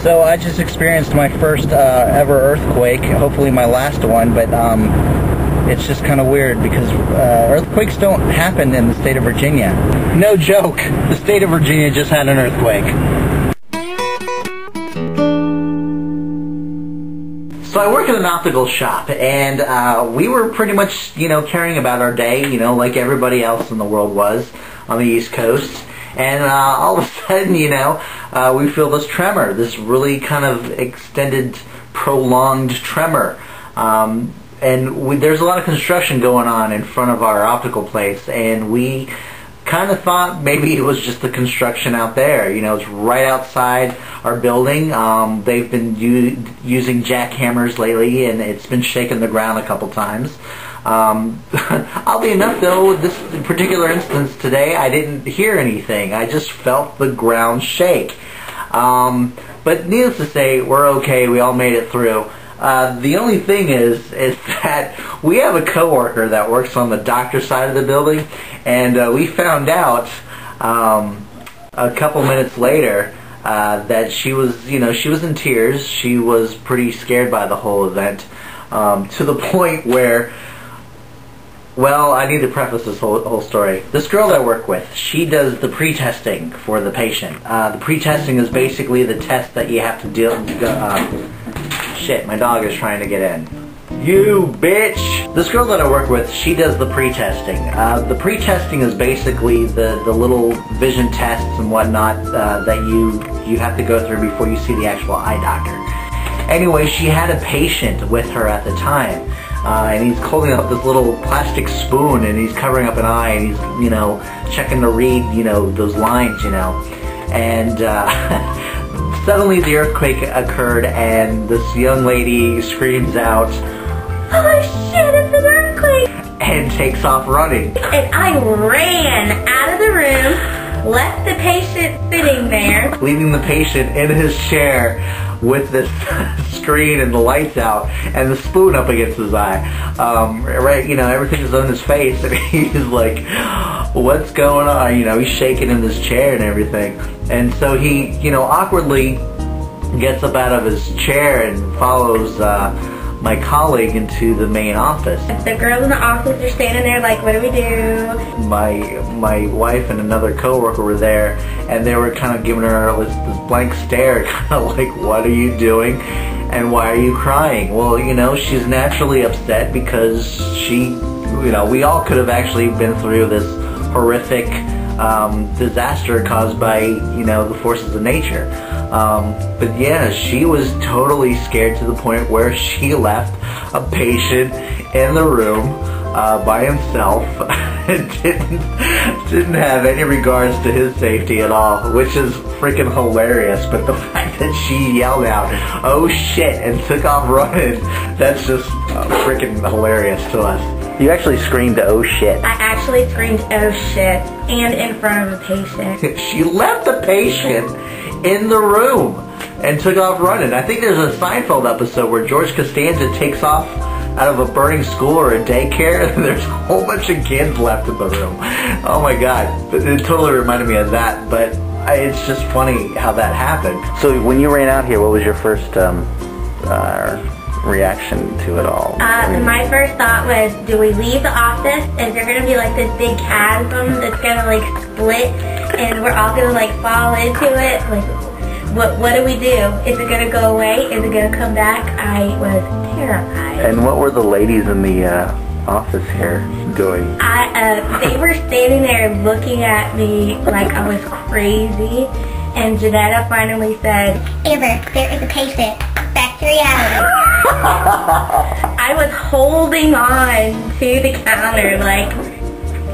So I just experienced my first ever earthquake, hopefully my last one, but it's just kind of weird because earthquakes don't happen in the state of Virginia. No joke, the state of Virginia just had an earthquake. So I work at an optical shop, and we were pretty much, caring about our day, like everybody else in the world was on the East Coast. And all of a sudden, we feel this tremor, this really kind of extended, prolonged tremor. And there's a lot of construction going on in front of our optical place, and we kind of thought maybe it was just the construction out there. It's right outside our building. They've been using jackhammers lately, and it's been shaking the ground a couple times. Oddly enough, though, this particular instance today, I didn't hear anything. I just felt the ground shake. But needless to say, we're okay. We all made it through. The only thing is that we have a coworker that works on the doctor side of the building, and we found out a couple minutes later that she was, she was in tears. She was pretty scared by the whole event, to the point where, well, I need to preface this whole story. This girl that I work with, she does the pre-testing for the patient. The pre-testing is basically the test that you have to deal. Shit, my dog is trying to get in. You bitch! This girl that I work with, she does the pre-testing. The pre-testing is basically the little vision tests and whatnot that you have to go through before you see the actual eye doctor. Anyway, she had a patient with her at the time. And he's holding up this little plastic spoon, and he's covering up an eye, and he's, checking to read, those lines, And suddenly the earthquake occurred, and this young lady screams out, "Oh shit, it's an earthquake!" and takes off running. And I ran out of the room, left the patient sitting there, leaving the patient in his chair with this screen and the lights out and the spoon up against his eye. Right, everything's on his face, and he's like, what's going on? He's shaking in his chair and everything. And so he, awkwardly gets up out of his chair and follows my colleague into the main office. The girls in the office are standing there like, what do we do? My wife and another coworker were there, and they were kind of giving her this blank stare, kind of like, what are you doing? And why are you crying? Well, she's naturally upset because she, we all could have actually been through this horrific disaster caused by, the forces of nature. But yeah, she was totally scared to the point where she left a patient in the room by himself and didn't have any regards to his safety at all, which is freaking hilarious. But the fact that she yelled out, "Oh shit," and took off running, that's just freaking hilarious to us. You actually screamed, "Oh shit." I actually screamed, "Oh shit," and in front of a patient. She left the patient in the room and took off running. I think there's a Seinfeld episode where George Costanza takes off out of a burning school or a daycare, and there's a whole bunch of kids left in the room. Oh my god, it totally reminded me of that, but it's just funny how that happened. So when you ran out here, what was your first reaction to it all? My first thought was, do we leave the office? Is there going to be like this big chasm that's going to like split and we're all going to like fall into it? Like, what do we do? Is it going to go away? Is it going to come back? I was terrified. And what were the ladies in the office here doing? They were standing there looking at me like I was crazy, and Janetta finally said, "Amber, there is a patient. Back to reality." I was holding on to the counter like,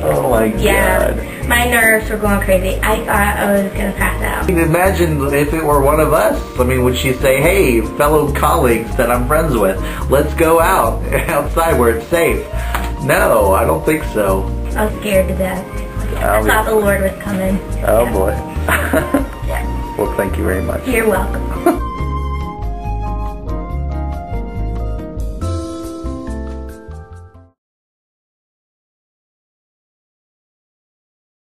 oh my god. My nerves were going crazy. I thought I was going to pass out. Imagine if it were one of us. I mean, would she say, "Hey, fellow colleagues that I'm friends with, let's go out outside where it's safe"? No, I don't think so. I was scared to death. I thought the Lord was coming. Oh boy. Yeah. Well, thank you very much. You're welcome.